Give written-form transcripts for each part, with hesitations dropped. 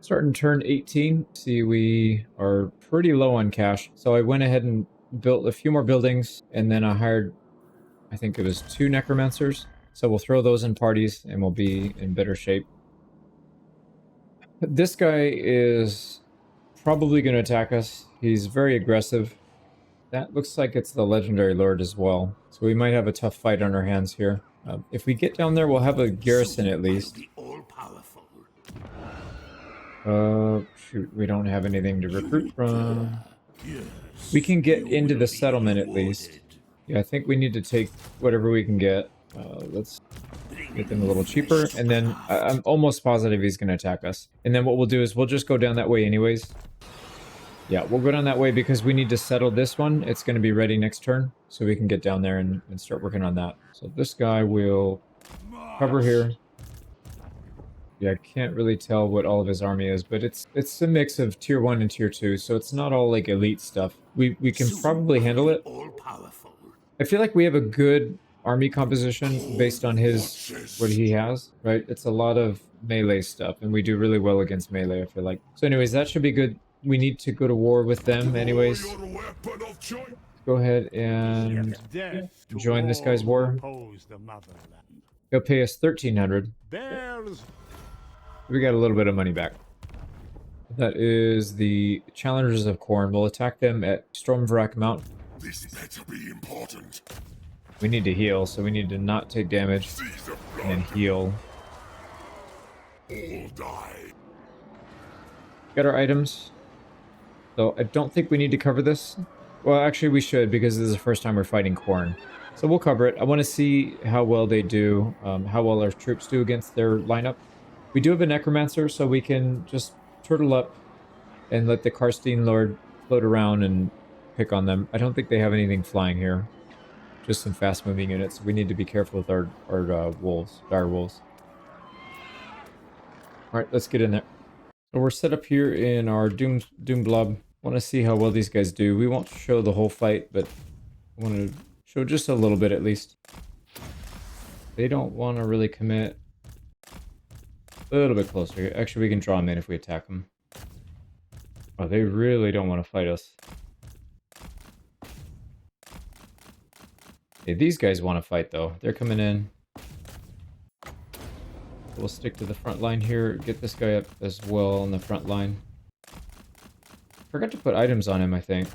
Starting turn 18. See, we are pretty low on cash. So I went ahead and built a few more buildings, and then I hired, I think it was 2 necromancers. So we'll throw those in parties and we'll be in better shape. This guy is probably going to attack us. He's very aggressive. That looks like it's the legendary lord as well. So we might have a tough fight on our hands here. If we get down there, we'll have a garrison at least. Shoot, we don't have anything to recruit from. We can get into the settlement at least. Yeah, I think we need to take whatever we can get. Let's get them a little cheaper, and then I'm almost positive he's going to attack us. And then what we'll do is we'll just go down that way anyways. Yeah, we'll go down that way because we need to settle this one. It's going to be ready next turn, so we can get down there and start working on that. So this guy will cover here. Yeah, I can't really tell what all of his army is, but it's a mix of tier 1 and tier 2, so it's not all like elite stuff. We can probably handle it. I feel like we have a good army composition based on what he has, right? It's a lot of melee stuff, and we do really well against melee, I feel like. So anyways, that should be good. We need to go to war with them anyways. Go ahead and join this guy's war. He'll pay us 1,300. We got a little bit of money back. That is the Challengers of Khorne. We'll attack them at Stormvrak Mountain. This better be important. We need to heal, so we need to not take damage and then heal. All die. Got our items. So I don't think we need to cover this. Well, actually we should, because this is the first time we're fighting Khorne. So we'll cover it. I want to see how well they do, how well our troops do against their lineup. We do have a necromancer, so we can just turtle up and let the Carstein Lord float around and pick on them. I don't think they have anything flying here. Just some fast-moving units. We need to be careful with our wolves, dire wolves. All right, let's get in there. So we're set up here in our Doom Blob. Want to see how well these guys do. We won't show the whole fight, but I want to show just a little bit at least. They don't want to really commit. A little bit closer. Actually, we can draw them in if we attack them. Oh, they really don't want to fight us. Okay, these guys want to fight though. They're coming in. We'll stick to the front line here. Get this guy up as well on the front line. Forgot to put items on him, I think.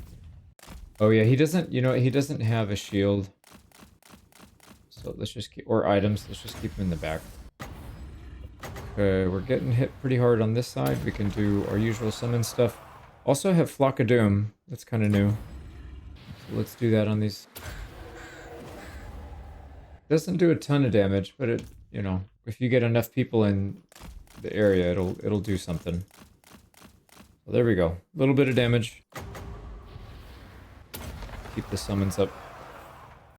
Oh yeah, he doesn't, you know, he doesn't have a shield. So let's just keep, or items, let's just keep him in the back. Okay, we're getting hit pretty hard on this side. We can do our usual summon stuff. Also have Flock of Doom. That's kind of new. So let's do that on these. Doesn't do a ton of damage, but it, you know, if you get enough people in the area, it'll do something. So there we go. A little bit of damage. Keep the summons up.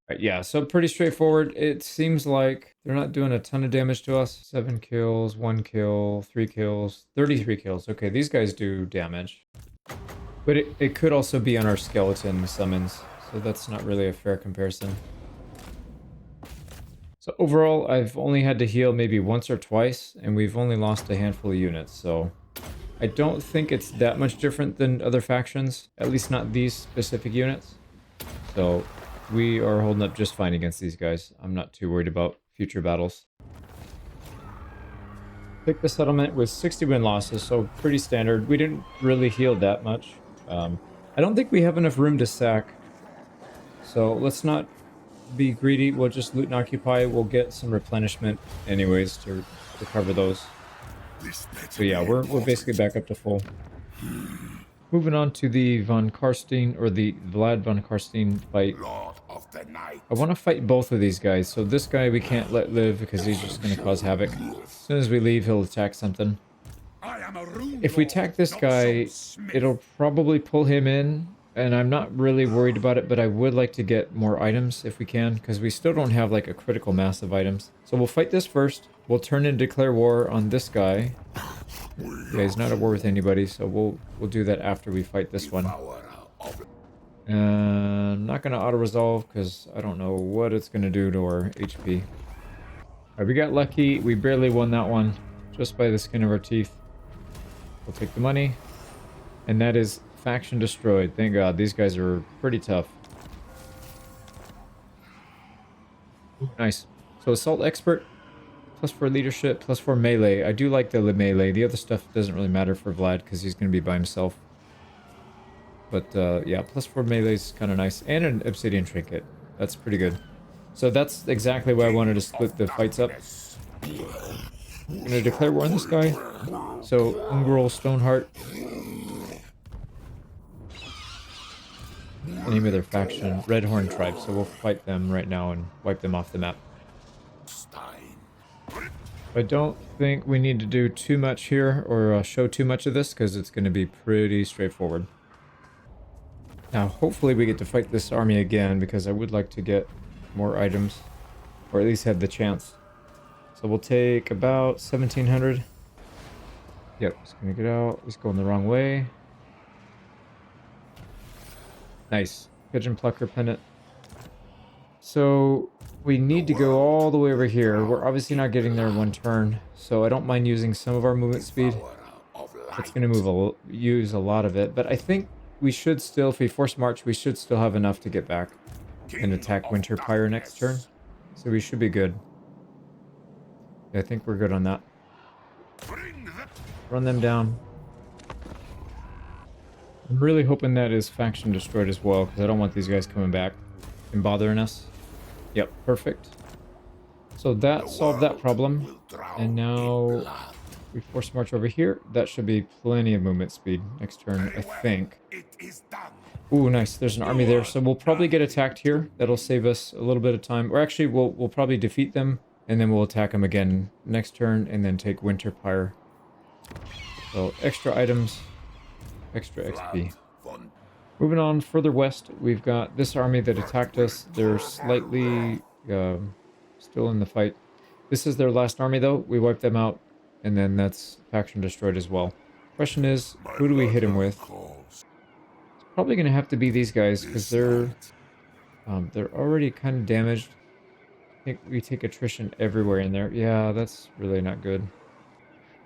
Right, yeah, so pretty straightforward. It seems like they're not doing a ton of damage to us. 7 kills, 1 kill, 3 kills, 33 kills. Okay, these guys do damage. But it could also be on our skeleton summons, so that's not really a fair comparison. So overall, I've only had to heal maybe once or twice, and we've only lost a handful of units, so I don't think it's that much different than other factions, at least not these specific units. So we are holding up just fine against these guys. I'm not too worried about future battles. Pick the settlement with 60 win losses, so pretty standard. We didn't really heal that much. I don't think we have enough room to sack, so let's not be greedy. We'll just loot and occupy. We'll get some replenishment anyways to cover those. So yeah, we're basically back up to full. Moving on to the Von Carstein, or the Vlad Von Carstein fight. I want to fight both of these guys, so this guy we can't let live because he's just going to cause havoc. As soon as we leave, he'll attack something. If we attack this guy, it'll probably pull him in, and I'm not really worried about it, but I would like to get more items if we can, because we still don't have like a critical mass of items. So we'll fight this first. We'll turn and declare war on this guy. Yeah, he's not at war with anybody, so we'll do that after we fight this one. I'm not going to auto-resolve because I don't know what it's going to do to our HP. Alright, we got lucky. We barely won that one, just by the skin of our teeth. take the money. And that is faction destroyed. Thank God. These guys are pretty tough. Nice. So assault expert, +4 leadership, +4 melee. I do like the melee. The other stuff doesn't really matter for Vlad because he's going to be by himself. But yeah, +4 melee is kind of nice. And an obsidian trinket. That's pretty good. So that's exactly why I wanted to split the fights up. I'm going to declare war on this guy. So, Ungrol Stoneheart. The name of their faction, Redhorn Tribe. So we'll fight them right now and wipe them off the map. I don't think we need to do too much here or show too much of this because it's going to be pretty straightforward. Now, hopefully we get to fight this army again because I would like to get more items, or at least have the chance. So we'll take about 1700. Yep, just gonna get out. He's going the wrong way. Nice. Pigeon Plucker Pennant. So we need to go all the way over here. We're obviously not getting there in one turn, so I don't mind using some of our movement speed. It's going to use a lot of it, but I think we should still, if we force march, we should still have enough to get back and attack Winter Pyre next turn. So we should be good. Yeah, I think we're good on that. Run them down. I'm really hoping that is faction destroyed as well, because I don't want these guys coming back and bothering us. Yep, perfect. So that solved that problem. And now we force march over here. That should be plenty of movement speed next turn, I think. Ooh, nice. There's an army there. So we'll probably get attacked here. That'll save us a little bit of time. Or actually, we'll probably defeat them, and then we'll attack them again next turn, and then take Winter Pyre. So extra items, extra XP. Moving on further west, we've got this army that attacked us. They're slightly still in the fight. This is their last army, though. We wiped them out, and then that's faction destroyed as well. Question is, who do we hit him with? It's probably going to have to be these guys, because they're already kind of damaged. I think we take attrition everywhere in there. Yeah, that's really not good.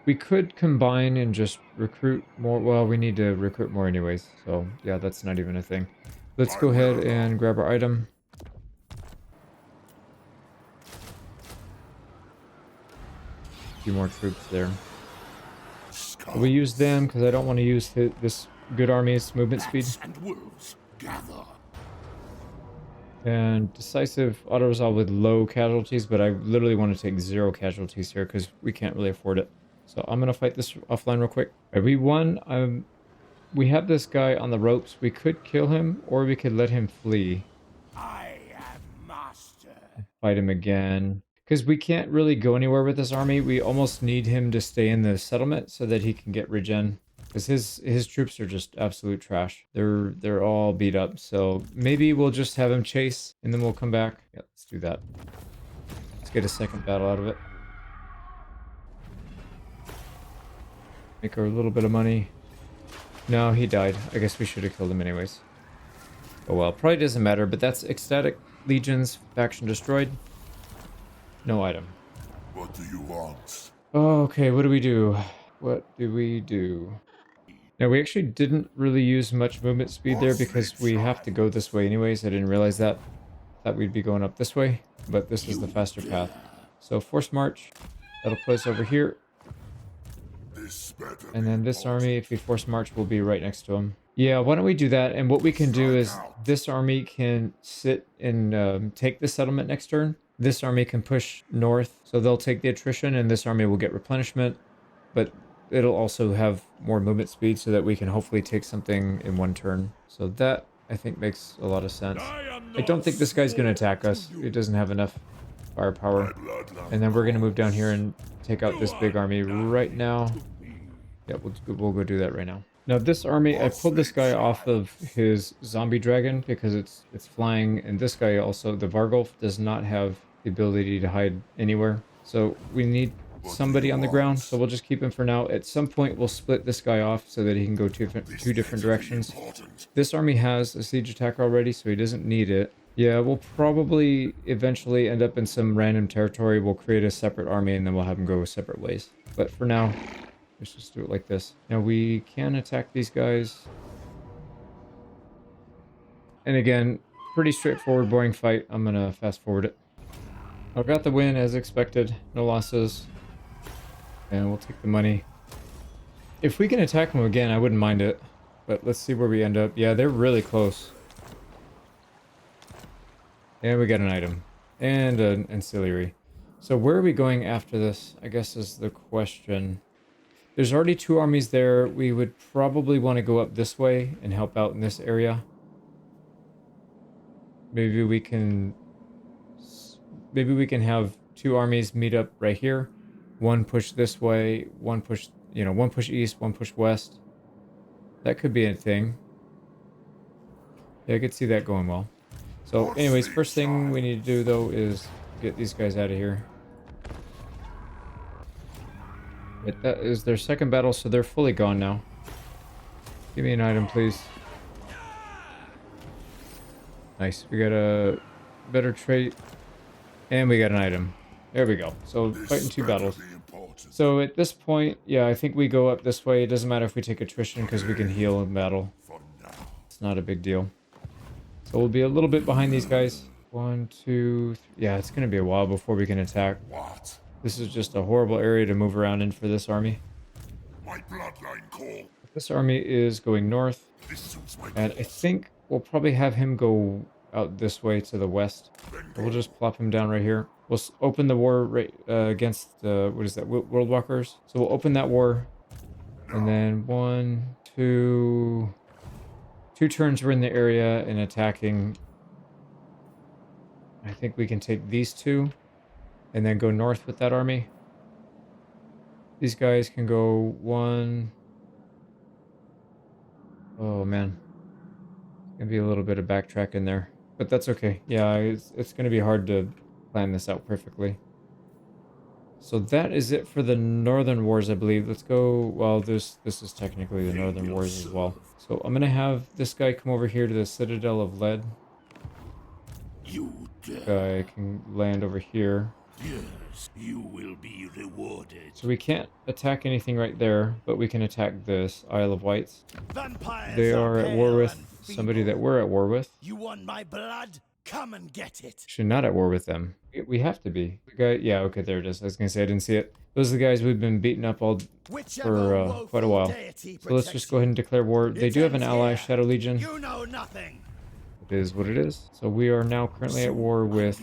We could combine and just recruit more. Well, we need to recruit more anyways. So, yeah, that's not even a thing. Let's go ahead and grab our item. A few more troops there. We use them because I don't want to use this good army's movement speed. And decisive auto-resolve with low casualties, but I literally want to take 0 casualties here because we can't really afford it. So I'm going to fight this offline real quick. Right, we won. We have this guy on the ropes. We could kill him, or we could let him flee. I am master. Fight him again. Because we can't really go anywhere with this army. We almost need him to stay in the settlement so that he can get regen. Because his troops are just absolute trash. They're all beat up. So maybe we'll just have him chase, and then we'll come back. Yeah, let's do that. Let's get a second battle out of it. Make her a little bit of money. No, he died. I guess we should have killed him anyways. Oh well, probably doesn't matter, but that's Ecstatic Legions, faction destroyed. No item. What do you want? Oh, okay, what do we do? What do we do? Now, we actually didn't really use much movement speed there because we have to go this way anyways. I didn't realize that. Thought we'd be going up this way, but this is the faster path. So, force march. That'll put us over here. And then this army, if we force march, will be right next to him. Yeah, why don't we do that? And what we can do is this army can sit and take the settlement next turn. This army can push north, so they'll take the attrition, and this army will get replenishment. But it'll also have more movement speed so that we can hopefully take something in one turn. So that, I think, makes a lot of sense. I don't think this guy's going to attack us. He doesn't have enough firepower. And then we're going to move down here and take out this big army right now. Yeah, we'll go do that right now. Now this army, I pulled this guy off of his zombie dragon because it's flying, and this guy also, the Vargulf, does not have the ability to hide anywhere. So we need somebody on the ground, so we'll just keep him for now. At some point, we'll split this guy off so that he can go two different directions. This army has a siege attack already, so he doesn't need it. Yeah, we'll probably eventually end up in some random territory. We'll create a separate army, and then we'll have them go separate ways. But for now, Let's just do it like this. Now we can attack these guys. And again, pretty straightforward, boring fight. I'm gonna fast forward it. I got the win as expected. No losses. And we'll take the money. If we can attack them again, I wouldn't mind it. But let's see where we end up. Yeah, they're really close. And we got an item. And an ancillary. So where are we going after this, I guess is the question. There's already 2 armies there. We would probably want to go up this way and help out in this area. Maybe we can have 2 armies meet up right here. One push this way, one push, one push east, one push west. That could be a thing. Yeah, I could see that going well. So anyways, first thing we need to do though is get these guys out of here. But that is their second battle, so they're fully gone now. Give me an item, please. Nice. We got a better trait. And we got an item. There we go. So fighting 2 battles. So at this point, yeah, I think we go up this way. It doesn't matter if we take attrition because we can heal in battle. It's not a big deal. So we'll be a little bit behind these guys. 1, 2, 3. Yeah, it's going to be a while before we can attack. What? This is just a horrible area to move around in for this army. My bloodline call. This army is going north. This suits my And I think we'll probably have him go out this way to the west. So we'll just plop him down right here. We'll open the war right against what is that? World Walkers. So we'll open that war, and then 1, 2 turns we're in the area and attacking. I think we can take these 2, and then go north with that army. These guys can go 1. Oh man, gonna be a little bit of backtrack in there. But that's okay. Yeah, it's going to be hard to plan this out perfectly. So that is it for the Northern Wars, I believe. Let's go... Well, this is technically the Northern Wars as well. So I'm going to have this guy come over here to the Citadel of Lead. Guy can land over here. Yes, you will be rewarded. So we can't attack anything right there, but we can attack this Isle of Wights. They are at war with somebody that we're at war with. You want my blood? Come and get it. Actually, not at war with them. We have to be. The guy, yeah, okay, there it is. I was gonna say I didn't see it. Those are the guys we've been beating up all for quite a while. So let's just go ahead and declare war. They do have an ally, Shadow Legion. You know nothing. It is what it is. So we are now currently at war with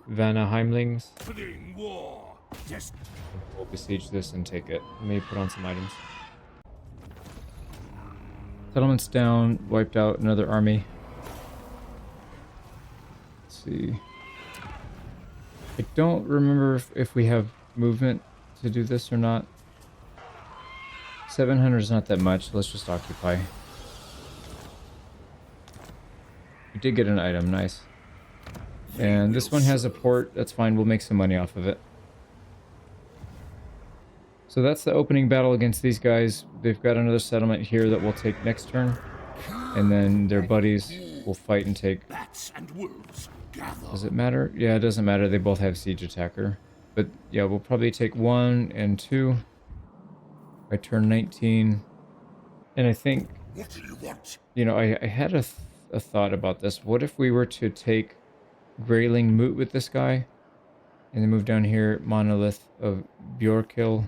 Vanaheimlings. We'll besiege this and take it. Let me put on some items. Settlements down, wiped out another army. Let's see. I don't remember if we have movement to do this or not. 700 is not that much. Let's just occupy. We did get an item, nice. And this one has a port, that's fine, we'll make some money off of it. So that's the opening battle against these guys. They've got another settlement here that we'll take next turn. And then their buddies will fight and take... Does it matter? Yeah, it doesn't matter, they both have siege attacker. But yeah, we'll probably take 1 and 2 by turn 19. And I think... What do you want? You know, I had a thought about this. What if we were to take Grayling Moot with this guy, and then move down here, Monolith of Bjorkil.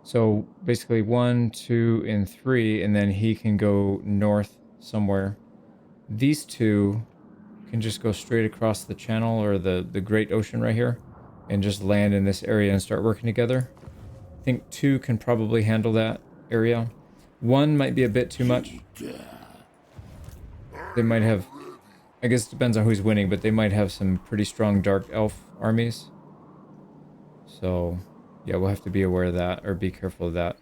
So basically 1, 2, and 3, and then he can go north somewhere. These 2 can just go straight across the channel, or the Great Ocean right here, and just land in this area and start working together. I think 2 can probably handle that area. 1 might be a bit too much. They might have... I guess it depends on who's winning, but they might have some pretty strong Dark Elf armies. So, yeah, we'll have to be aware of that, or be careful of that.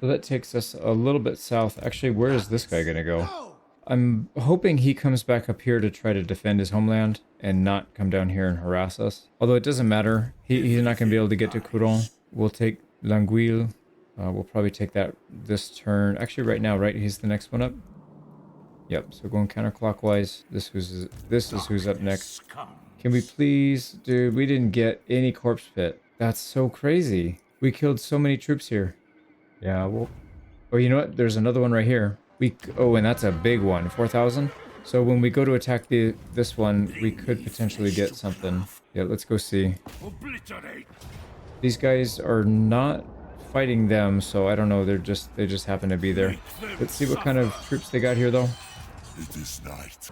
So that takes us a little bit south. Actually, where is this guy going to go? I'm hoping he comes back up here to try to defend his homeland, and not come down here and harass us. Although it doesn't matter. He's not going to be able to get to Couron. We'll take Languille. We'll probably take that this turn. Actually, right now, right? He's the next one up. Yep, so going counterclockwise. This is who's up next. Can we please... Dude, we didn't get any corpse pit. That's so crazy. We killed so many troops here. Yeah, well... Oh, you know what? There's another one right here. Oh, and that's a big one. 4,000? So when we go to attack this one, we could potentially get something. Yeah, let's go see. Obliterate. These guys are not fighting them, so I don't know. They just happen to be there. Let's see what kind of troops they got here, though. It is night.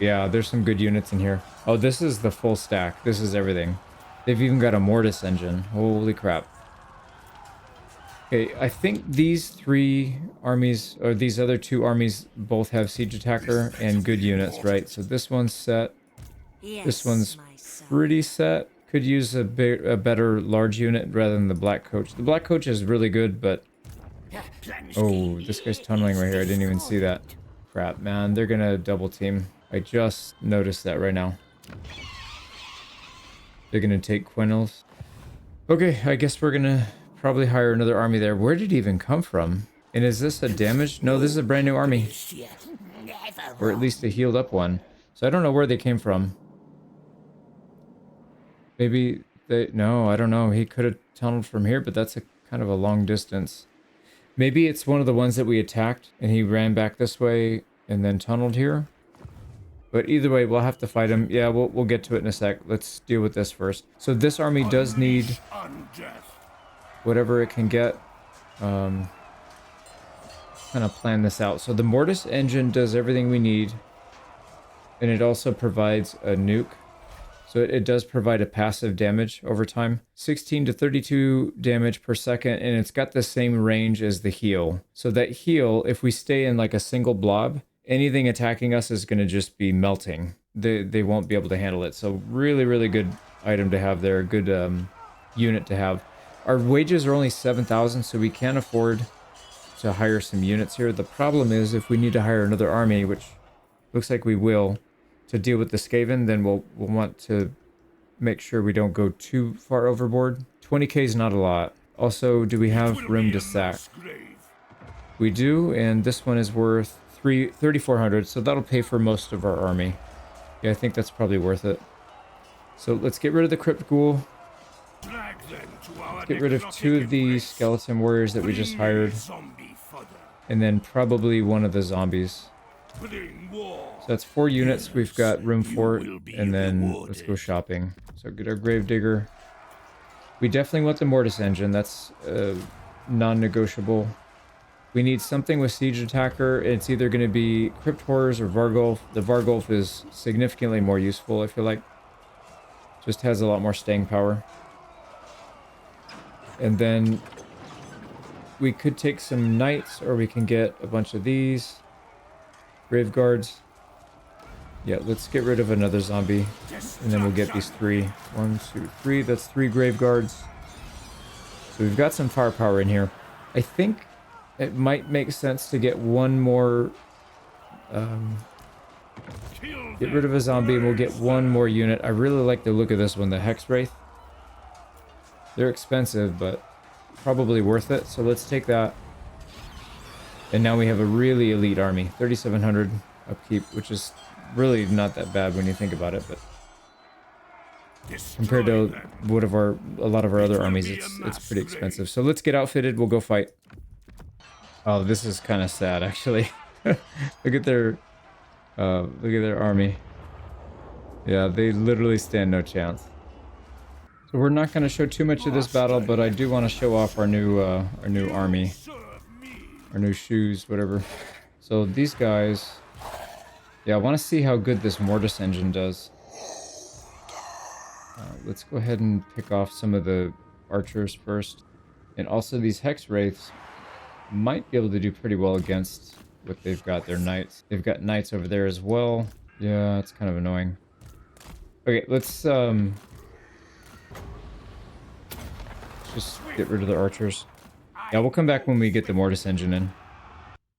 Yeah, there's some good units in here. Oh, this is the full stack. This is everything. They've even got a mortis engine. Holy crap. Okay, I think these three armies, or these other two armies, both have siege attacker and good units, right? So this one's set. This one's pretty set. Could use a better large unit rather than the black coach. The black coach is really good, but... Oh, this guy's tunneling right here. I didn't even see that. Crap, man. They're gonna double team. I just noticed that right now. They're gonna take Quinels. Okay, I guess we're gonna probably hire another army there. Where did it even come from? And is this a damaged? No, this is a brand new army. Or at least a healed up one. So I don't know where they came from. Maybe they... No, I don't know. He could have tunneled from here, but that's a kind of a long distance. Maybe it's one of the ones that we attacked and he ran back this way and then tunneled here. But either way, we'll have to fight him. Yeah, we'll get to it in a sec. Let's deal with this first. So this army does need whatever it can get. Kind of plan this out. So the mortis engine does everything we need. And it also provides a nuke. So it does provide a passive damage over time. 16 to 32 damage per second, and it's got the same range as the heal. So that heal, if we stay in like a single blob, anything attacking us is going to just be melting. They won't be able to handle it. So really, really good item to have there. Good unit to have. Our wages are only 7,000, so we can afford to hire some units here. The problem is if we need to hire another army, which looks like we will, to deal with the Skaven, then we'll want to make sure we don't go too far overboard. 20k is not a lot. Also, do we have room to sack? We do, and this one is worth 3,400, so that'll pay for most of our army. Yeah, I think that's probably worth it. So let's get rid of the Crypt Ghoul. Let's get rid of 2 of the skeleton warriors that we just hired. And then probably one of the zombies. So that's 4 units we've got room for, and then let's go shopping. So get our Gravedigger. We definitely want the Mortis engine. That's non-negotiable. We need something with Siege Attacker. It's either going to be Crypt Horrors or Vargulf. The Vargulf is significantly more useful, I feel like. Just has a lot more staying power. And then we could take some Knights, or we can get a bunch of these. Grave Guards. Yeah, let's get rid of another zombie. And then we'll get these 3. 1, 2, 3. That's 3 Grave Guards. So we've got some firepower in here. I think it might make sense to get one more... get rid of a zombie and we'll get one more unit. I really like the look of this one, the Hex Wraith. They're expensive, but probably worth it. So let's take that. And now we have a really elite army. 3,700 upkeep, which is really not that bad when you think about it, but compared to a lot of our other armies, it's pretty expensive. So let's get outfitted. We'll go fight. Oh, this is kind of sad, actually. Look at their army. Yeah, they literally stand no chance. So we're not going to show too much of this battle, but I do want to show off our new army, our new shoes, whatever. So these guys, yeah, I want to see how good this Mortis engine does. Let's go ahead and pick off some of the archers first, and also these Hex Wraiths might be able to do pretty well against what they've got. Their knights. They've got knights over there as well. Yeah, it's kind of annoying. Okay, let's just get rid of the archers. Yeah, we'll come back when we get the Mortis engine in.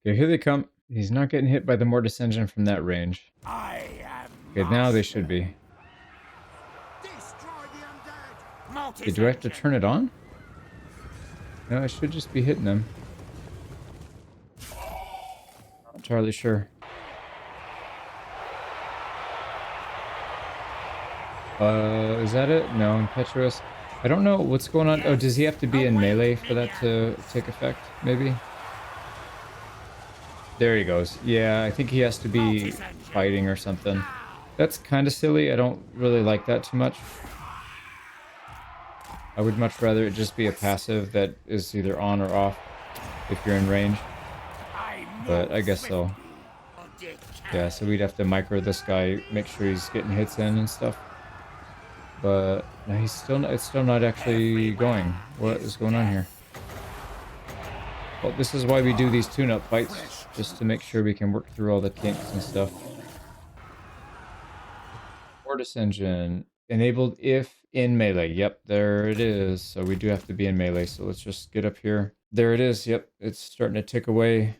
Okay, here they come. He's not getting hit by the Mortis engine from that range. Okay, now they should be. Okay, do I have to turn it on? No, I should just be hitting them. Not entirely sure. Is that it? No, impetuous. I don't know what's going on. Oh, does he have to be in melee for that to take effect? Maybe? There he goes. Yeah, I think he has to be fighting or something. That's kind of silly. I don't really like that too much. I would much rather it just be a passive that is either on or off if you're in range. But I guess so. Yeah, so we'd have to micro this guy, make sure he's getting hits in and stuff. But no, it's still not actually going. What is going on here? Well, this is why we do these tune-up fights, just to make sure we can work through all the kinks and stuff. Mortis engine enabled if in melee. Yep, there it is. So we do have to be in melee. So let's just get up here. There it is. Yep, it's starting to tick away.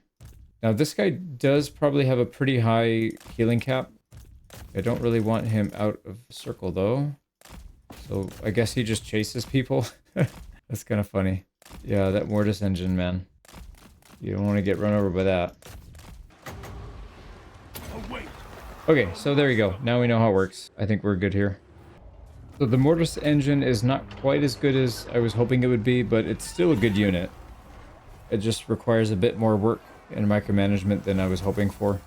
Now this guy does probably have a pretty high healing cap. I don't really want him out of circle though. So I guess he just chases people. That's kind of funny. Yeah, that Mortis engine, man. You don't want to get run over by that. Okay, so there you go. Now we know how it works. I think we're good here. So the Mortis engine is not quite as good as I was hoping it would be, but it's still a good unit. It just requires a bit more work and micromanagement than I was hoping for.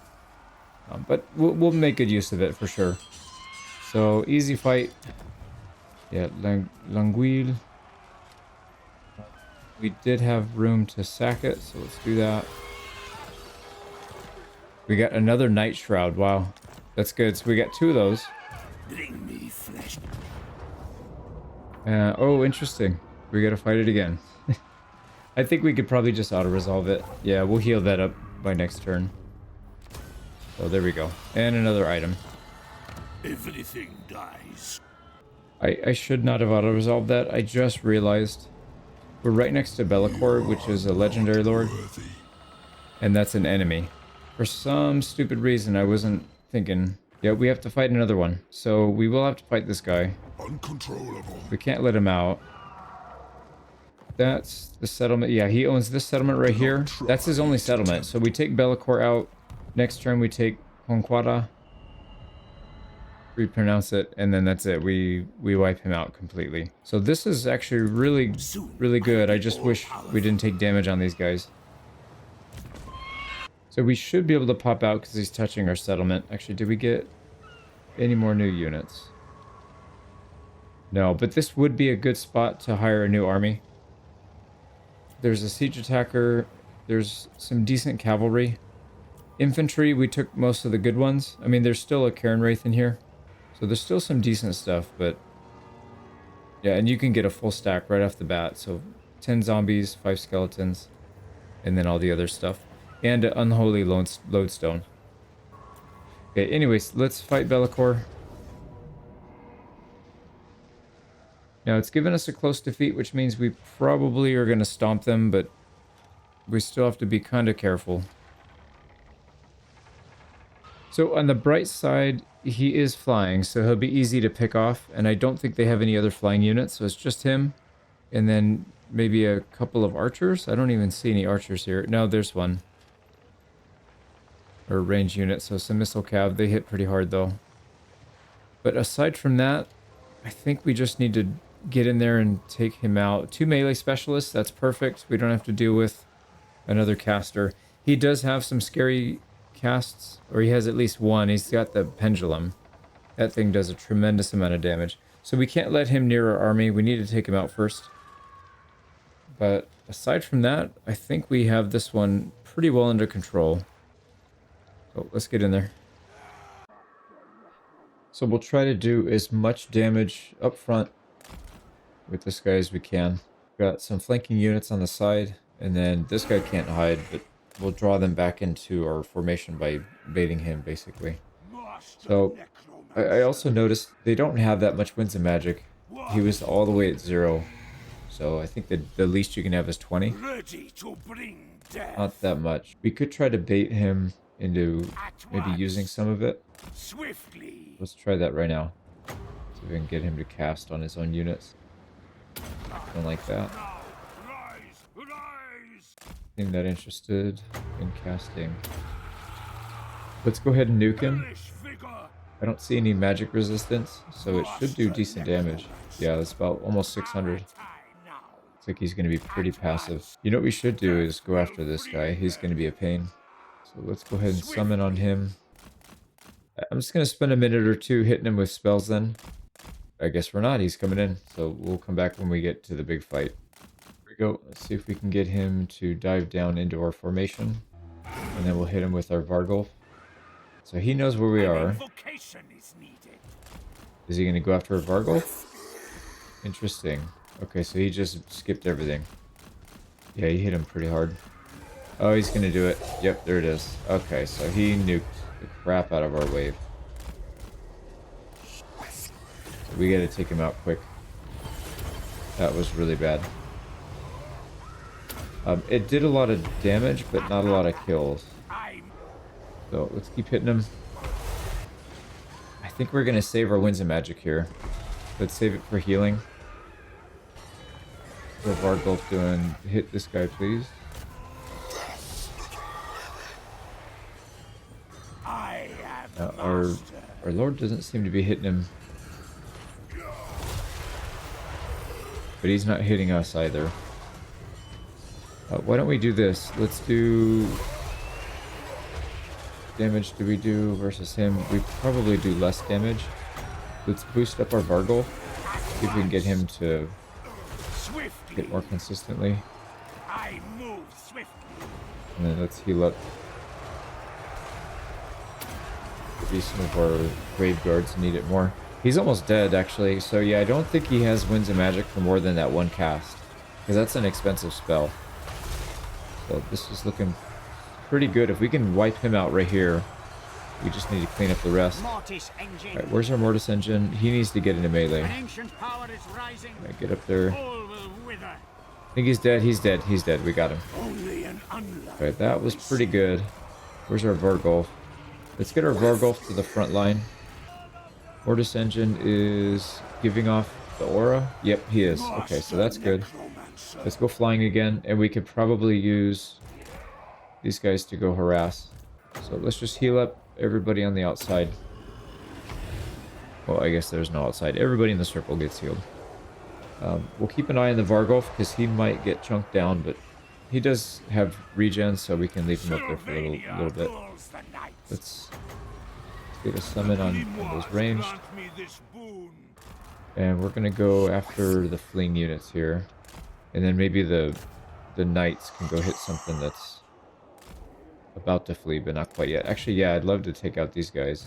But we'll make good use of it for sure. So easy fight. Yeah, Languille. We did have room to sack it, so let's do that. We got another Night Shroud. Wow, that's good. So we got 2 of those. Bring me flesh. Oh, interesting. We gotta fight it again. I think we could probably just auto-resolve it. Yeah, we'll heal that up by next turn. So there we go. And another item. Everything dies. I should not have auto-resolved that. I just realized we're right next to Be'lakor, which is a legendary lord. And that's an enemy. For some stupid reason, I wasn't thinking. Yeah, we have to fight another one. So we will have to fight this guy. Uncontrollable. We can't let him out. That's the settlement. Yeah, he owns this settlement right here. That's his only settlement. So we take Be'lakor out. Next turn we take Honquara. Repronounce it, and then that's it. We wipe him out completely. So this is actually really good. I just wish we didn't take damage on these guys. So we should be able to pop out because he's touching our settlement. Actually, did we get any more new units? No, but this would be a good spot to hire a new army. There's a siege attacker. There's some decent cavalry. Infantry, we took most of the good ones. I mean, there's still a Cairn Wraith in here. So there's still some decent stuff, but... yeah, and you can get a full stack right off the bat. So 10 zombies, 5 skeletons, and then all the other stuff. And an unholy lodestone. Okay, anyways, let's fight Be'lakor. Now, it's given us a close defeat, which means we probably are going to stomp them, but we still have to be kind of careful. So on the bright side, he is flying, so he'll be easy to pick off, and I don't think they have any other flying units, so it's just him, and then maybe a couple of archers. I don't even see any archers here. No, there's one. Or a range unit, so some missile cav. They hit pretty hard, though. But aside from that, I think we just need to get in there and take him out. 2 melee specialists, that's perfect. We don't have to deal with another caster. He does have some scary casts, or he has at least one. He's got the pendulum. That thing does a tremendous amount of damage. So we can't let him near our army. We need to take him out first. But aside from that, I think we have this one pretty well under control. So let's get in there. So we'll try to do as much damage up front with this guy as we can. Got some flanking units on the side, and then this guy can't hide, but we'll draw them back into our formation by baiting him, basically. So I also noticed they don't have that much Winds of Magic. He was all the way at 0. So I think that the least you can have is 20. Not that much. We could try to bait him into maybe using some of it. Let's try that right now. See if we can get him to cast on his own units. Something like that. I'm not interested in casting. Let's go ahead and nuke him. I don't see any magic resistance, so it should do decent damage. Yeah, that's about almost 600. Looks like he's going to be pretty passive. You know what we should do is go after this guy. He's going to be a pain. So let's go ahead and summon on him. I'm just going to spend a minute or two hitting him with spells then. I guess we're not. He's coming in. So we'll come back when we get to the big fight. Here we go. Let's see if we can get him to dive down into our formation. And then we'll hit him with our Vargulf. So he knows where we are. Is he going to go after a Vargulf? Interesting. Okay, so he just skipped everything. Yeah, he hit him pretty hard. Oh, he's going to do it. Yep, there it is. Okay, so he nuked the crap out of our wave. So we got to take him out quick. That was really bad. It did a lot of damage, but not a lot of kills. So let's keep hitting him. I think we're going to save our Winds of Magic here. Let's save it for healing. What Vargulf doing? Hit this guy, please. Our Lord doesn't seem to be hitting him. But he's not hitting us either. Why don't we do this? Let's do... damage do we do versus him? We probably do less damage. Let's boost up our Vargulf. See if we can get him to hit more consistently. And then let's heal up. Maybe some of our Grave Guards need it more. He's almost dead, actually. So yeah, I don't think he has Winds of Magic for more than that one cast. Because that's an expensive spell. So this is looking pretty good. If we can wipe him out right here, we just need to clean up the rest. Alright, where's our Mortis Engine? He needs to get into melee. Alright, get up there. I think he's dead. He's dead. He's dead. We got him. Alright, that was pretty good. Where's our Vargulf? Let's get our Vargulf to the front line. Mortis Engine is giving off the aura. Yep, he is. Okay, so that's good. Let's go flying again, and we could probably use these guys to go harass. So let's just heal up everybody on the outside. Well, I guess there's no outside. Everybody in the circle gets healed. We'll keep an eye on the Vargulf because he might get chunked down, but he does have regen, so we can leave him up there for a little bit. Let's get a summon on those ranged. And we're going to go after the fleeing units here. And then maybe the knights can go hit something that's about to flee, but not quite yet. Actually, yeah, I'd love to take out these guys.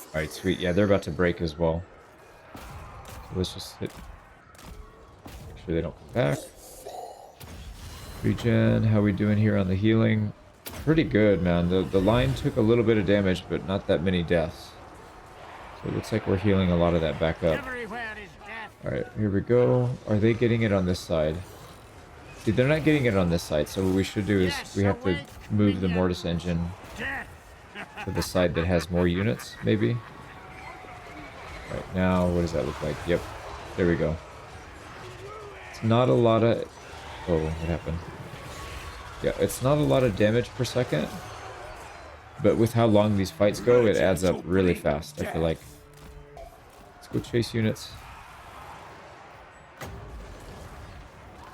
Alright, sweet. Yeah, they're about to break as well. So let's just hit... make sure they don't come back. Regen, how we doing here on the healing? Pretty good, man. The line took a little bit of damage, but not that many deaths. So it looks like we're healing a lot of that back up. Alright, here we go. Are they getting it on this side? See, they're not getting it on this side, so what we should do is we have to move the Mortis Engine to the side that has more units, maybe? Right, now, what does that look like? Yep, there we go. It's not a lot of... oh, what happened? Yeah, it's not a lot of damage per second, but with how long these fights go, it adds up really fast, I feel like. Let's go chase units.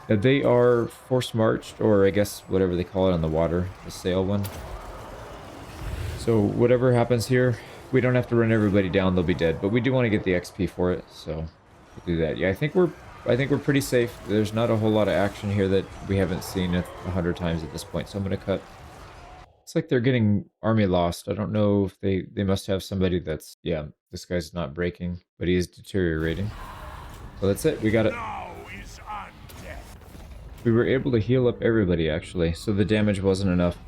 They are force marched, or I guess whatever they call it on the water, the sail one. So whatever happens here, we don't have to run everybody down, they'll be dead. But we do want to get the XP for it, so we'll do that. Yeah, I think we're pretty safe. There's not a whole lot of action here that we haven't seen 100 times at this point, so I'm going to cut. It's like they're getting army lost. I don't know if they must have somebody that's... yeah, this guy's not breaking, but he is deteriorating. So that's it, we got it. We were able to heal up everybody, actually, so the damage wasn't enough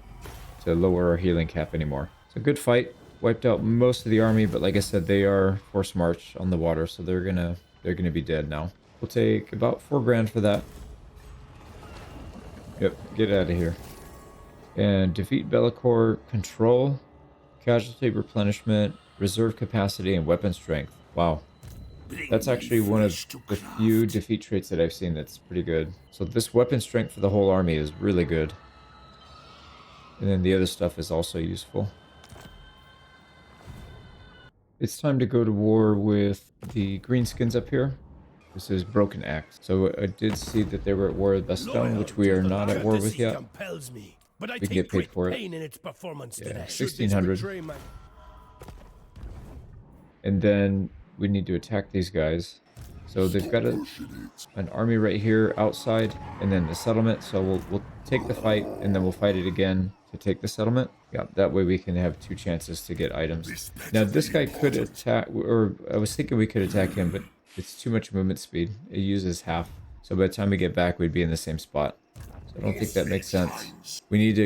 to lower our healing cap anymore. It's a good fight. Wiped out most of the army, but like I said, they are force marched on the water, so they're gonna be dead now. We'll take about 4 grand for that. Yep, get out of here. And defeat Bellicor, control, casualty replenishment, reserve capacity, and weapon strength. Wow. That's actually one of the few defeat traits that I've seen that's pretty good. So this weapon strength for the whole army is really good. And then the other stuff is also useful. It's time to go to war with the greenskins up here. This is Broken Axe. So I did see that they were at war with Bestone, which we are not at war with yet. Compels me, but I We can take get paid great for it. pain in its performance Yeah, today. 1600. And then we need to attack these guys. So they've got an army right here outside, and then the settlement. So we'll take the fight, and then we'll fight it again to take the settlement. Yeah, that way we can have 2 chances to get items. Now this guy could attack, or I was thinking we could attack him, but it's too much movement speed. It uses half. So by the time we get back, we'd be in the same spot. So I don't think that makes sense. We need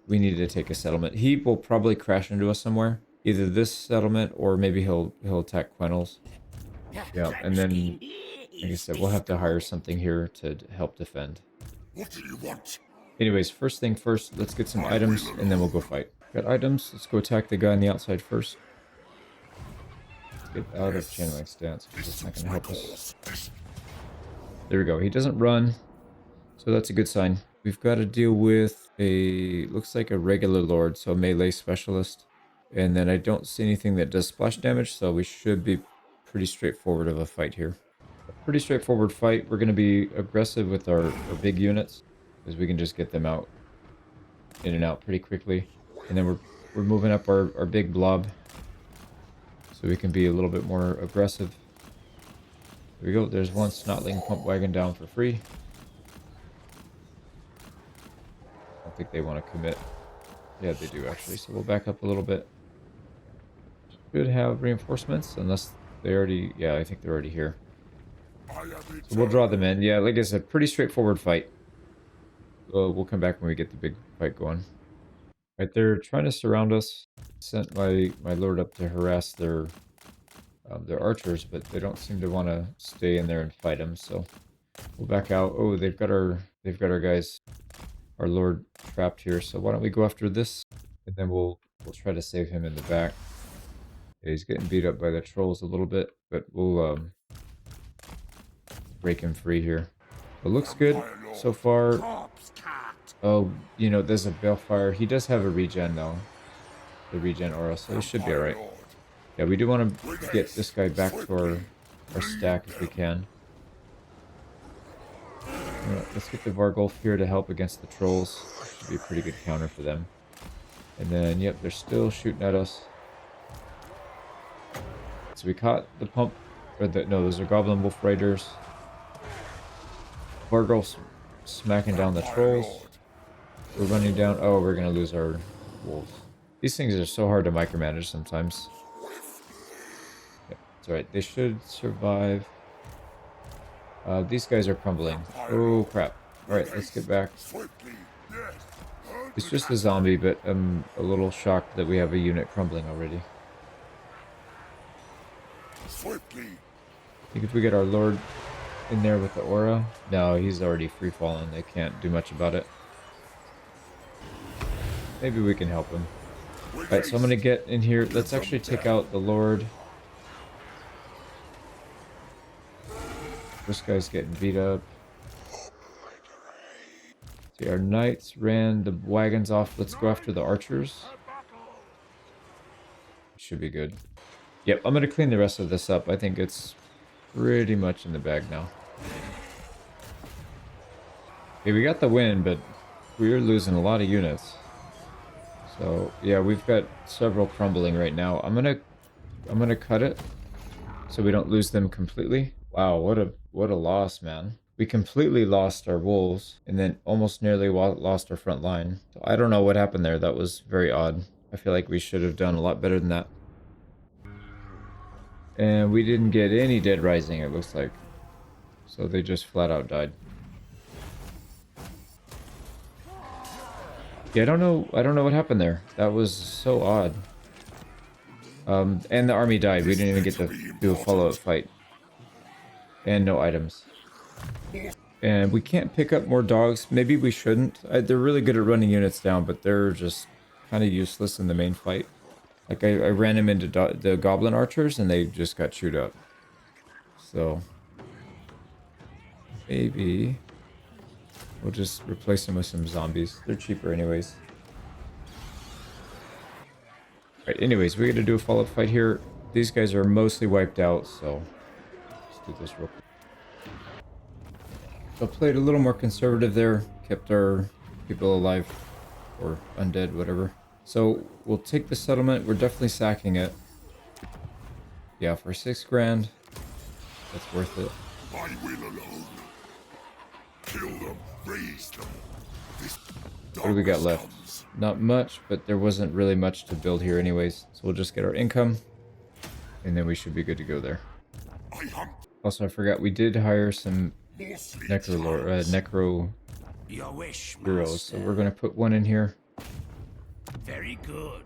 to take a settlement. He will probably crash into us somewhere. Either this settlement or maybe he'll attack Quennels. Yeah, and then like I said, we'll have to hire something here to help defend. What do you want? Anyways, first thing first, let's get some items and then we'll go fight. Got items, let's go attack the guy on the outside first. Let's get out of channeling stance, because it's not gonna help us. There we go, he doesn't run, so that's a good sign. We've got to deal with looks like a regular lord, so a melee specialist. And then I don't see anything that does splash damage, so we should be pretty straightforward of a fight here. A pretty straightforward fight. We're going to be aggressive with our big units, because we can just get them out in and out pretty quickly. And then we're moving up our big blob, so we can be a little bit more aggressive. There we go. There's one snotling pump wagon down for free. I don't think they want to commit. Yeah, they do actually. So we'll back up a little bit. Should have reinforcements, unless they already... Yeah, I think they're already here. So we'll draw them in. Yeah, like I said, pretty straightforward fight. We'll come back when we get the big fight going. Right, they're trying to surround us. Sent my lord up to harass their archers, but they don't seem to want to stay in there and fight them. So we'll back out. Oh, they've got our guys, our lord, trapped here. So why don't we go after this, and then we'll try to save him in the back. Yeah, he's getting beat up by the trolls a little bit, but we'll break him free here. It looks good so far. Oh, you know, there's a balefire. He does have a regen though, the regen aura, so he should be alright. Yeah, we do want to get this guy back to our stack if we can. Let's get the Vargulf here to help against the trolls. Should be a pretty good counter for them. And then, yep, they're still shooting at us. So we caught the pump, or no, those are Goblin Wolf Raiders. Vargulf's smacking down the trolls. We're running down. Oh, we're gonna lose our wolves. These things are so hard to micromanage sometimes. Yep, that's alright. They should survive. These guys are crumbling. Oh crap. Alright, let's get back. It's just a zombie, but I'm a little shocked that we have a unit crumbling already. I think if we get our lord in there with the aura... No, he's already free fallen. They can't do much about it. Maybe we can help him. Alright, so I'm gonna get in here. Let's actually take out the lord. This guy's getting beat up. See, our knights ran the wagons off. Let's go after the archers. Should be good. Yep, I'm going to clean the rest of this up. I think it's pretty much in the bag now. Okay, we got the win, but we're losing a lot of units. So, yeah, we've got several crumbling right now. I'm gonna cut it so we don't lose them completely. Wow, what a loss, man. We completely lost our wolves and then almost nearly lost our front line. So I don't know what happened there. That was very odd. I feel like we should have done a lot better than that. And we didn't get any dead rising, it looks like. So they just flat out died. Yeah, I don't know what happened there. That was so odd. And the army died. We didn't even get to do a follow-up fight. And no items. And we can't pick up more dogs. Maybe we shouldn't. They're really good at running units down, but they're just kind of useless in the main fight. Like, I ran him into the goblin archers, and they just got chewed up. So, maybe we'll just replace them with some zombies. They're cheaper anyways. Alright, anyways, we're going to do a follow-up fight here. These guys are mostly wiped out, so let's do this real quick. So I played a little more conservative there, kept our people alive, or undead, whatever. So we'll take the settlement. We're definitely sacking it. Yeah, for 6 grand, that's worth it. I will alone. Kill them, raise them. This What do we got darkness left? comes. Not much, but there wasn't really much to build here anyways. So we'll just get our income, and then we should be good to go there. I hunt Also, I forgot we did hire some mostly necro Your wish, heroes, so master. we're gonna put one in here. Very good.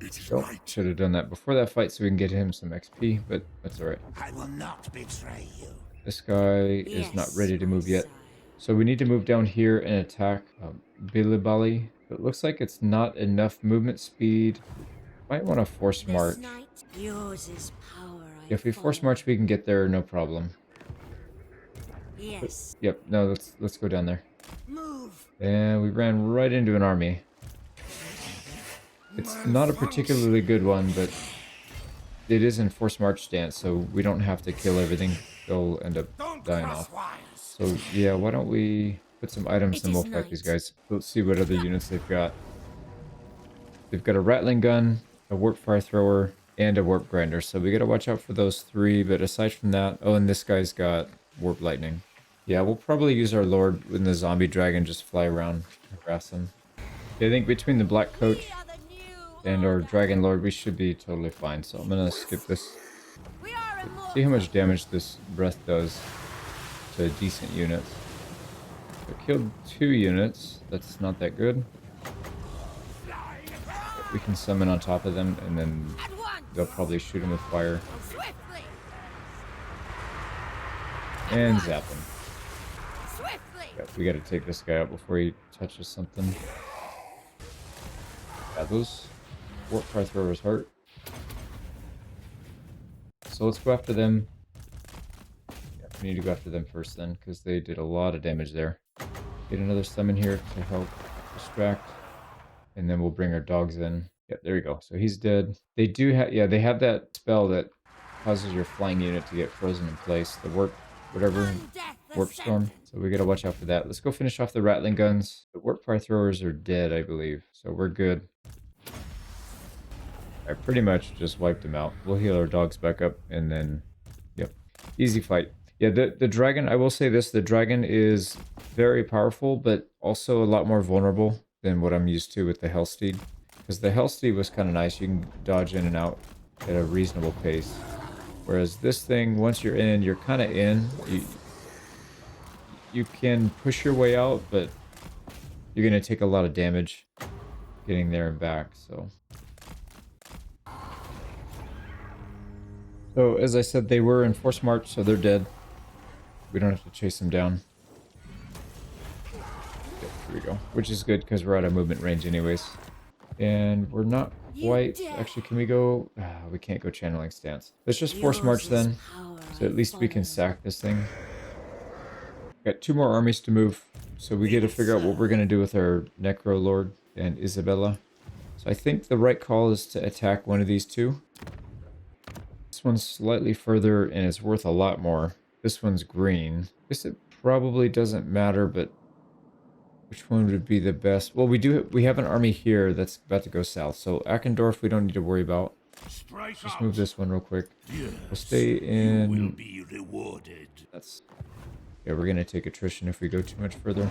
It is Oh, right. should have done that before that fight so we can get him some XP, but that's alright. I will not betray you. This guy is not ready to move yet. So we need to move down here and attack Bilibali. It looks like it's not enough movement speed. Might want to force march. Yours is power. If we force march, we can get there, no problem. Yes. Yep, no, let's go down there. Move. And we ran right into an army. It's not a particularly good one, but it is in force march stance, so we don't have to kill everything. They'll end up Don't dying cross off. wires. So yeah, why don't we put some items and we'll fight these guys. Let's see what other units they've got. They've got a rattling gun, a warp fire thrower, and a warp grinder. So we gotta watch out for those 3, but aside from that, oh, and this guy's got warp lightning. Yeah, we'll probably use our lord when the zombie dragon just fly around and harass him. Yeah, I think between the black coach and our dragon lord, we should be totally fine. So I'm gonna skip this. See how much damage this breath does to decent units. So killed 2 units. That's not that good. But we can summon on top of them, and then they'll probably shoot him with fire Swiftly. and zap him. Swiftly. Yeah, we got to take this guy out before he touches something. Yeah, those warp fire throwers hurt. So let's go after them. Yeah, we need to go after them first then, because they did a lot of damage there. Get another summon here to help distract. And then we'll bring our dogs in. Yeah, there we go. So he's dead. They do have, yeah, they have that spell that causes your flying unit to get frozen in place. The warp, whatever, warp storm. So we gotta watch out for that. Let's go finish off the rattling guns. The warp fire throwers are dead, I believe. So we're good. I pretty much just wiped them out. We'll heal our dogs back up and then, yep, easy fight. Yeah, the dragon, I will say this, the dragon is very powerful, but also a lot more vulnerable than what I'm used to with the Hellsteed. Because the Hellsteed was kind of nice. You can dodge in and out at a reasonable pace. Whereas this thing, once you're in, you're kind of in. You can push your way out, but you're going to take a lot of damage getting there and back, so... So, as I said, they were in force march, so they're dead. We don't have to chase them down. Yep, here we go. Which is good, because we're out of movement range anyways. And we're not quite... Actually, can we go... we can't go channeling stance. Let's just force march then, so at least we can sack this thing. Got 2 more armies to move, so we get to figure out what we're going to do with our Necro Lord and Isabella. So I think the right call is to attack one of these 2. This one's slightly further and it's worth a lot more. This one's green. I guess it probably doesn't matter, but which one would be the best? Well, we have an army here that's about to go south. So Ackendorf we don't need to worry about. Strike Just out. move this one real quick. Yes, We'll stay you will in... be rewarded. That's... Yeah, we're going to take attrition if we go too much further.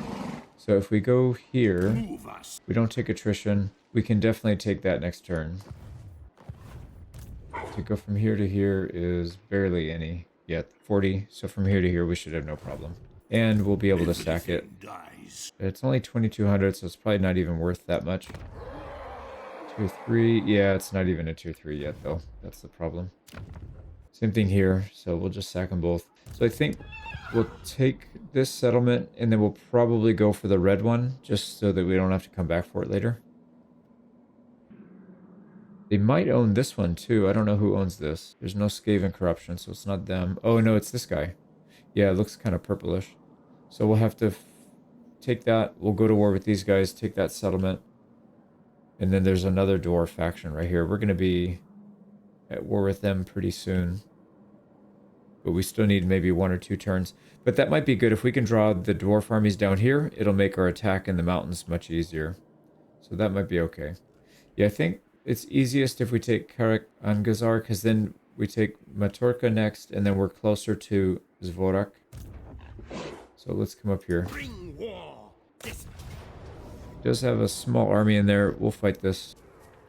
So if we go here, Move us. we don't take attrition. We can definitely take that next turn. To go from here to here is barely any. Yeah, 40. So from here to here, we should have no problem. And we'll be able to sack it. Everything dies. It's only 2,200, so it's probably not even worth that much. Tier 3. Yeah, it's not even a tier 3 yet, though. That's the problem. Same thing here, so we'll just sack them both. So I think we'll take this settlement, and then we'll probably go for the red one, just so that we don't have to come back for it later. They might own this one, too. I don't know who owns this. There's no Skaven corruption, so it's not them. Oh, no, it's this guy. Yeah, it looks kind of purplish. So we'll have to take that. We'll go to war with these guys, take that settlement. And then there's another dwarf faction right here. We're going to be at war with them pretty soon. But we still need maybe 1 or 2 turns. But that might be good. If we can draw the dwarf armies down here, it'll make our attack in the mountains much easier. So that might be okay. Yeah, I think it's easiest if we take Karak Angazar, because then we take Matorka next, and then we're closer to Zvorak. So let's come up here. Bring war. This Does have a small army in there. We'll fight this.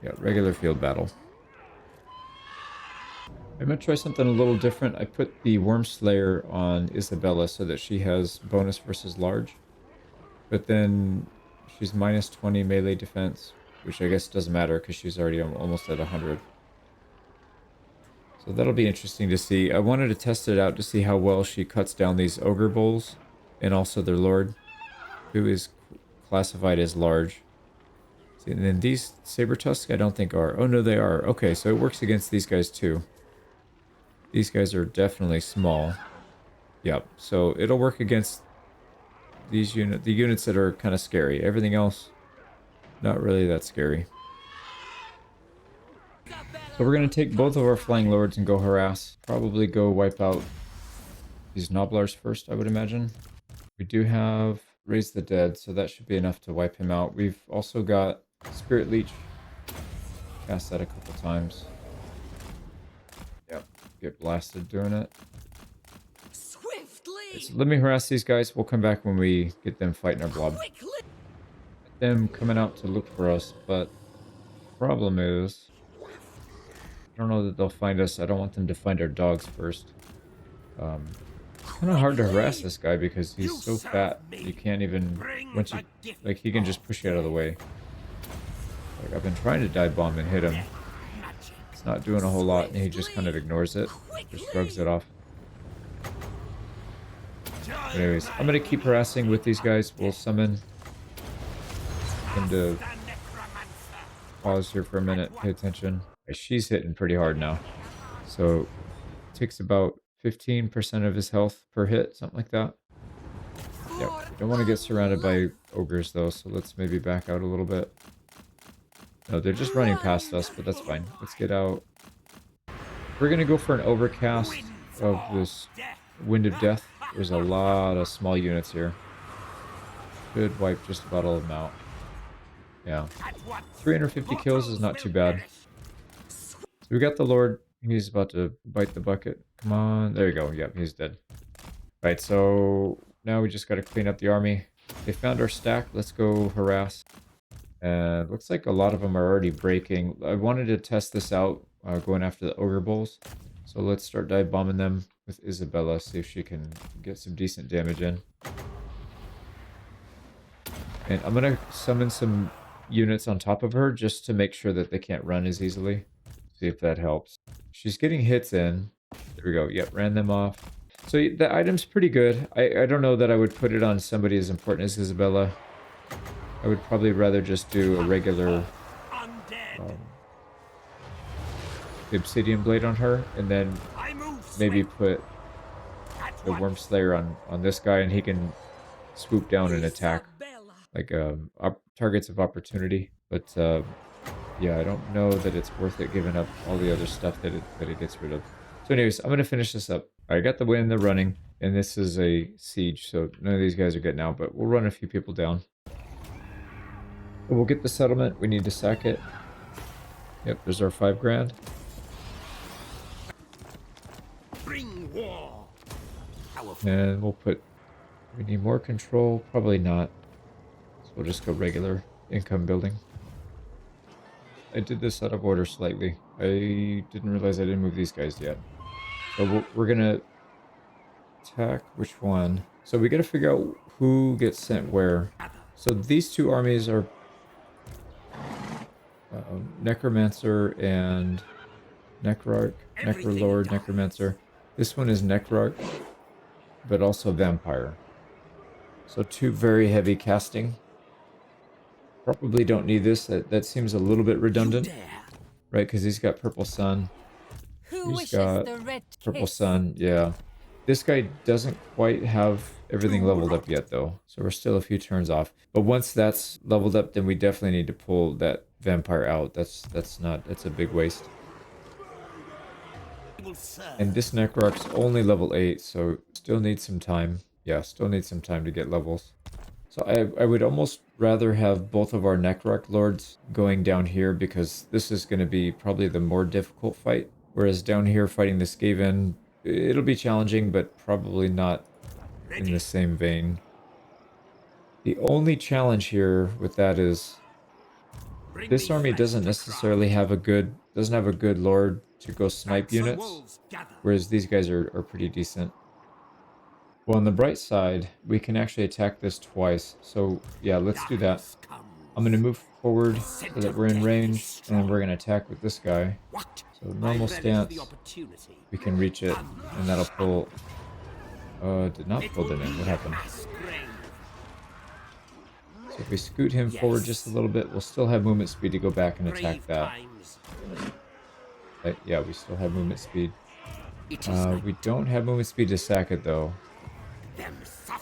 Yeah, regular field battle. I'm going to try something a little different. I put the Worm Slayer on Isabella so that she has bonus versus large. But then she's minus 20 melee defense, which I guess doesn't matter because she's already almost at 100. So that'll be interesting to see. I wanted to test it out to see how well she cuts down these Ogre Bulls and also their Lord, who is classified as large. See, and then these Saber Tusks I don't think are. Oh no, they are. Okay, so it works against these guys too. These guys are definitely small. Yep, so it'll work against these the units that are kind of scary. Everything else, not really that scary. So we're going to take both of our Flying Lords and go harass. Probably go wipe out these Noblars first, I would imagine. We do have Raise the Dead, so that should be enough to wipe him out. We've also got Spirit Leech. Cast that a couple times. Yep, get blasted doing it. Swiftly. So let me harass these guys. We'll come back when we get them fighting our blob. Quickly. Them coming out to look for us, but problem is, I don't know that they'll find us. I don't want them to find our dogs first. It's kind of hard to harass this guy because he's so fat. You can't even, once you, like, he can just push you out of the way. Like, I've been trying to dive bomb and hit him. It's not doing a whole lot, and he just kind of ignores it. Just shrugs it off. Anyways, I'm going to keep harassing with these guys. We'll summon him to pause here for a minute. Pay attention. She's hitting pretty hard now. So, it takes about 15% of his health per hit, something like that. Yep. We don't want to get surrounded by ogres, though, so let's maybe back out a little bit. No, they're just running past us, but that's fine. Let's get out. We're going to go for an overcast of this Wind of Death. There's a lot of small units here. Should wipe just about all of them out. Yeah. 350 kills is not too bad. So we got the Lord. He's about to bite the bucket. Come on. There you go. Yep, he's dead. Right, so now we just got to clean up the army. They found our stack. Let's go harass. And looks like a lot of them are already breaking. I wanted to test this out, going after the Ogre Bulls. So let's start dive bombing them with Isabella, see if she can get some decent damage in. And I'm going to summon some units on top of her just to make sure that they can't run as easily. See if that helps. She's getting hits in. There we go. Yep, ran them off. So the item's pretty good. I don't know that I would put it on somebody as important as Isabella. I would probably rather just do a regular Obsidian Blade on her, and then maybe put the Worm Slayer on this guy, and he can swoop down and attack like targets of opportunity. But yeah, I don't know that it's worth it giving up all the other stuff that it gets rid of. So anyways, I'm going to finish this up. I got the win, they're running, and this is a siege, so none of these guys are getting out, but we'll run a few people down. We'll get the settlement. We need to sack it. Yep, there's our 5 grand. bring war. And we'll put... We need more control. Probably not. So we'll just go regular income building. I did this out of order slightly. I didn't realize I didn't move these guys yet. So we're gonna attack which one. So we gotta figure out who gets sent where. So these two armies are Necromancer and Necrarch, Necrolord, Necromancer. This one is Necrarch, but also Vampire. So 2 very heavy casting. Probably don't need this. That seems a little bit redundant, right? Because he's got Purple Sun. He's got Purple Sun, yeah. This guy doesn't quite have everything leveled up yet, though. So we're still a few turns off. But once that's leveled up, then we definitely need to pull that Vampire out. That's a big waste. Will serve. And this Necrock's only level 8, so still needs some time. Yeah, still needs some time to get levels. So I would almost rather have both of our Necrock Lords going down here, because this is going to be probably the more difficult fight. Whereas down here fighting the Skaven, it'll be challenging, but probably not in the same vein. The only challenge here with that is Bring this me army flesh doesn't to necessarily have a good Lord to go snipe craft. The units, wolves gather. whereas these guys are pretty decent. Well, on the bright side, we can actually attack this twice. So yeah, let's do that. Darkness comes. I'm going to move forward so Scent that of we're in death range, is and then we're strong. going to attack with this guy. What? So I normal relish stance, the opportunity. we can reach it, and that'll pull... did not pull them in. What happened? So if we scoot him forward just a little bit, we'll still have movement speed to go back and attack that. Yeah, we still have movement speed. We don't have movement speed to sack it, though.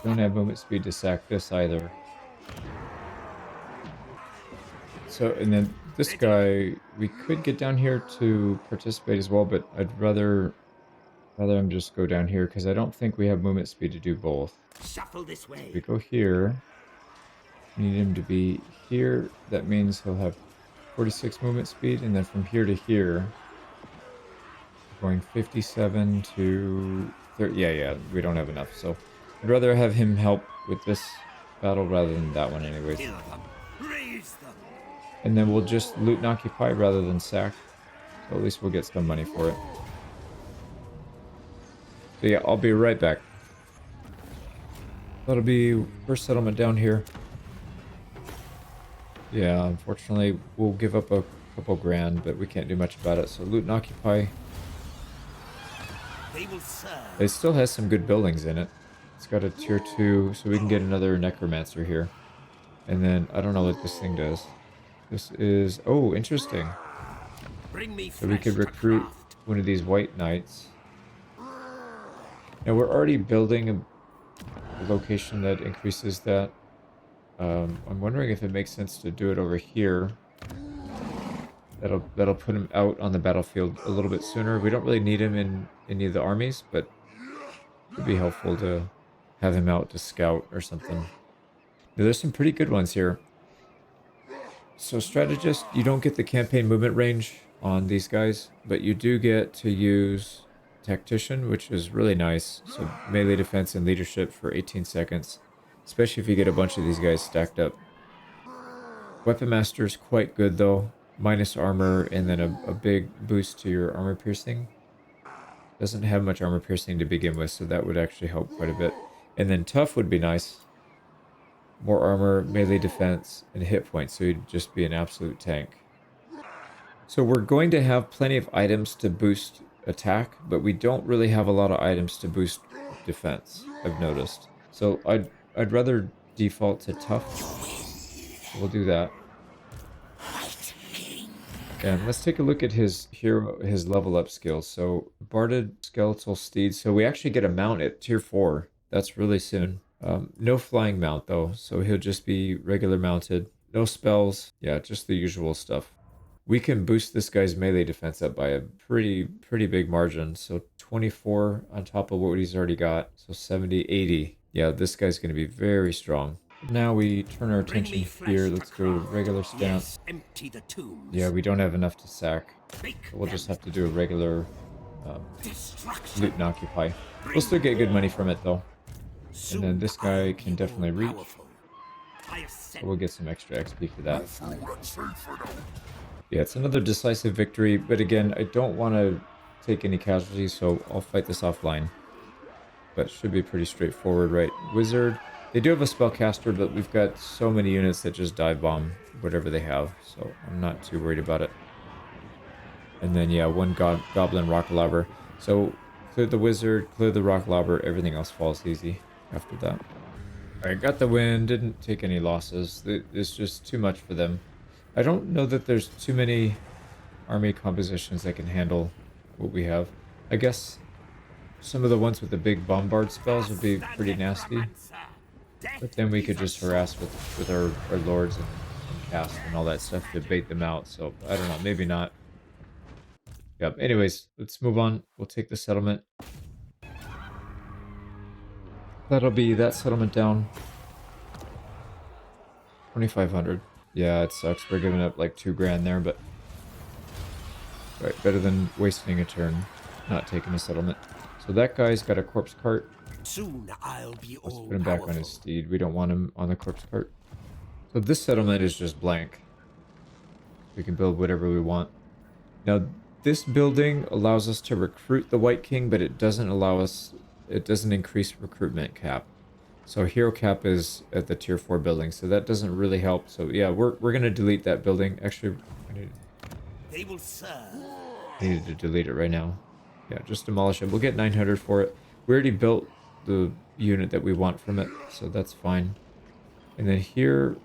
Don't have movement speed to sack this either. So, and then this guy, we could get down here to participate as well, but I'd rather him just go down here, because I don't think we have movement speed to do both. Shuffle this way. If we go here, we need him to be here. That means he'll have 46 movement speed, and then from here to here, going 57 to 30. Yeah, we don't have enough, so I'd rather have him help with this battle rather than that one anyways. Kill them. Raise them. And then we'll just loot and occupy rather than sack. So at least we'll get some money for it. So yeah, I'll be right back. That'll be first settlement down here. Yeah, unfortunately, we'll give up a couple grand, but we can't do much about it. So loot and occupy. They will serve. It still has some good buildings in it. It's got a tier 2, so we can get another necromancer here. And then, I don't know what this thing does. This is... Oh, interesting. Bring me So we flesh could to recruit craft. one of these white knights. Now we're already building a location that increases that. I'm wondering if it makes sense to do it over here. That'll put him out on the battlefield a little bit sooner. We don't really need him in any of the armies, but it'd be helpful to have him out to scout or something. Now, there's some pretty good ones here. So strategist, you don't get the campaign movement range on these guys, but you do get to use tactician, which is really nice. So melee defense and leadership for 18 seconds, especially if you get a bunch of these guys stacked up. Weapon master is quite good though, minus armor and then a big boost to your armor piercing. Doesn't have much armor piercing to begin with, so that would actually help quite a bit. And then tough would be nice. More armor, melee defense, and hit points, so you'd just be an absolute tank. So we're going to have plenty of items to boost attack, but we don't really have a lot of items to boost defense, I've noticed. So I'd rather default to tough. We'll do that. And let's take a look at his level up skills. So Barded Skeletal Steed. So we actually get a mount at tier 4. That's really soon. No flying mount though, so he'll just be regular mounted. No spells. Yeah, just the usual stuff. We can boost this guy's melee defense up by a pretty big margin. So 24 on top of what he's already got. So 70, 80. Yeah, this guy's going to be very strong. Now we turn our attention here. Let's go regular stance. Yes, empty the tombs. Yeah, we don't have enough to sack. Make So we'll just them have to do a regular destruction. loot and occupy. We'll still get good money from it though. And then this guy can definitely reach. I have sent So we'll get some extra XP for that. For all that's safe for now. Yeah, it's another decisive victory, but again, I don't want to take any casualties, so I'll fight this offline. But it should be pretty straightforward, right? Wizard. They do have a spellcaster, but we've got so many units that just dive bomb whatever they have, so I'm not too worried about it. And then, yeah, one goblin rock lobber. So clear the wizard, clear the rock lobber, everything else falls easy after that. Alright, got the win, didn't take any losses. It's just too much for them. I don't know that there's too many army compositions that can handle what we have. I guess some of the ones with the big bombard spells would be pretty nasty. But then we could just harass with our lords and cast and all that stuff to bait them out. So, I don't know, maybe not. Yep. Anyways, let's move on. We'll take the settlement. That'll be that settlement down. 2,500. Yeah, it sucks. We're giving up like 2 grand there, but right, better than wasting a turn not taking a settlement. So that guy's got a corpse cart. Soon I'll be Let's all put him back on his steed. We don't want him on the corpse cart. So this settlement is just blank. We can build whatever we want. Now, this building allows us to recruit the White King, but it doesn't allow us, it doesn't increase recruitment cap. So hero cap is at the tier 4 building, so that doesn't really help. So yeah, we're going to delete that building. Actually, They will serve. needed to delete it right now. Yeah, just demolish it. We'll get 900 for it. We already built the unit that we want from it, so that's fine. And then here,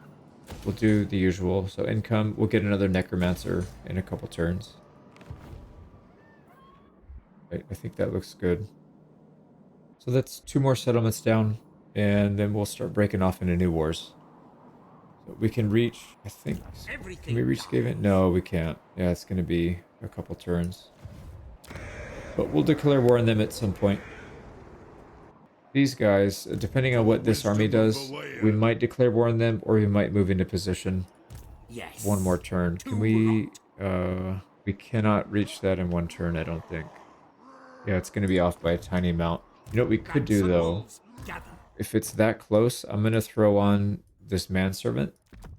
we'll do the usual. So income, we'll get another necromancer in a couple turns. I think that looks good. So that's 2 more settlements down, and then we'll start breaking off into new wars. So we can reach, I think, can we reach Skaven? No, we can't. Yeah, it's going to be a couple turns. But we'll declare war on them at some point. These guys, depending on what this army does, we might declare war on them, or we might move into position. Yes. 1 more turn. Can we, we cannot reach that in 1 turn, I don't think. Yeah, it's going to be off by a tiny amount. You know what we could do, though? If it's that close, I'm going to throw on this manservant.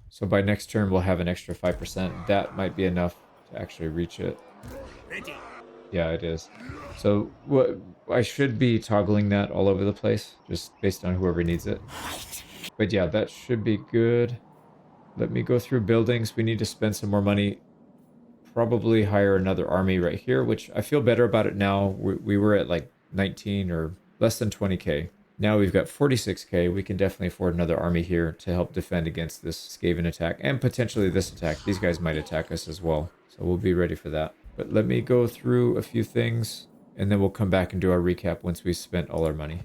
So by next turn, we'll have an extra 5%. That might be enough to actually reach it. Ready. Yeah, it is. So what I should be toggling that all over the place, just based on whoever needs it. But yeah, that should be good. Let me go through buildings. We need to spend some more money. Probably hire another army right here, which I feel better about it now. We were at like 19 or less than 20k. Now we've got 46k. We can definitely afford another army here to help defend against this Skaven attack and potentially this attack. These guys might attack us as well, so we'll be ready for that. But let me go through a few things, and then we'll come back and do our recap once we've spent all our money.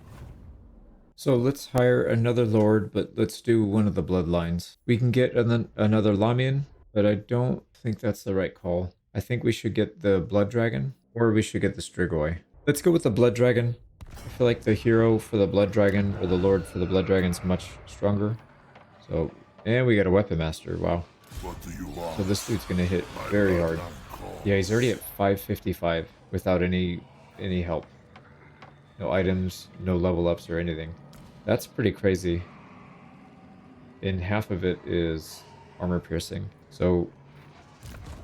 So let's hire another lord, but let's do one of the bloodlines. We can get another Lamian, but I don't think that's the right call. I think we should get the Blood Dragon, or we should get the Strigoi. Let's go with the Blood Dragon. I feel like the hero for the Blood Dragon, or the lord for the Blood Dragon, is much stronger. So, and we got a Weapon Master, wow. What do you want? So this dude's gonna hit very hard. Yeah, he's already at 555 without any help. No items, no level ups or anything. That's pretty crazy. And half of it is armor piercing. So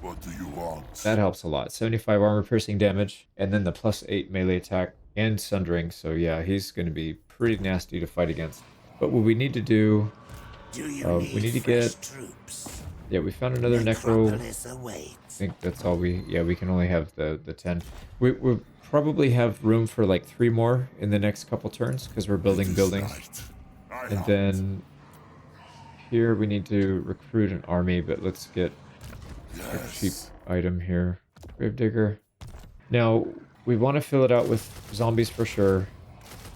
What do you want? that helps a lot. 75 armor piercing damage, and then the +8 melee attack and sundering. So yeah, he's going to be pretty nasty to fight against. But what we need to do, we need to get troops. Yeah, we found another necro. Necropolis awaits. I think that's all we can only have the 10. We probably have room for like 3 more in the next couple turns because we're building buildings. And then here we need to recruit an army, but let's get a cheap item here. Gravedigger. Now, we want to fill it out with zombies for sure.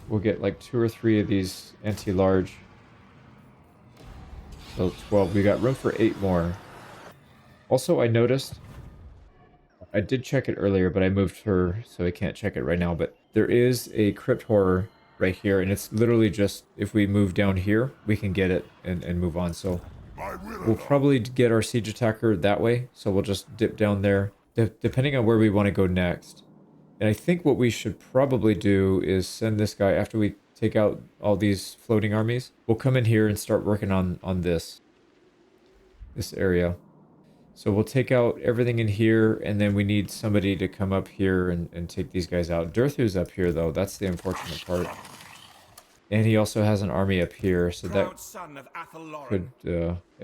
We'll get like 2 or 3 of these anti-large. So 12. We got room for 8 more. Also, I noticed, I did check it earlier, but I moved her, so I can't check it right now. But there is a crypt horror right here, and it's literally just, if we move down here, we can get it and move on. So we'll probably get our siege attacker that way. So we'll just dip down there, depending on where we want to go next. And I think what we should probably do is send this guy, after we take out all these floating armies, we'll come in here and start working on this area. So we'll take out everything in here, and then we need somebody to come up here and take these guys out. Dirthu's up here, though. That's the unfortunate part. And he also has an army up here, so that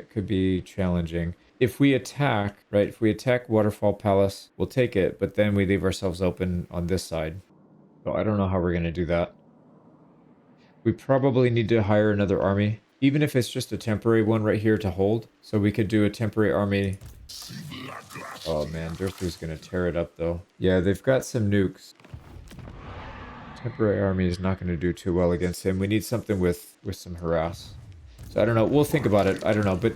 could be challenging. If we attack, right, if we attack Waterfall Palace, we'll take it, but then we leave ourselves open on this side. So I don't know how we're going to do that. We probably need to hire another army, even if it's just a temporary one right here to hold. So we could do a temporary army. Oh man, Dirthu's going to tear it up though. Yeah, they've got some nukes. Temporary army is not going to do too well against him. We need something with some harass. So I don't know. We'll think about it. I don't know. But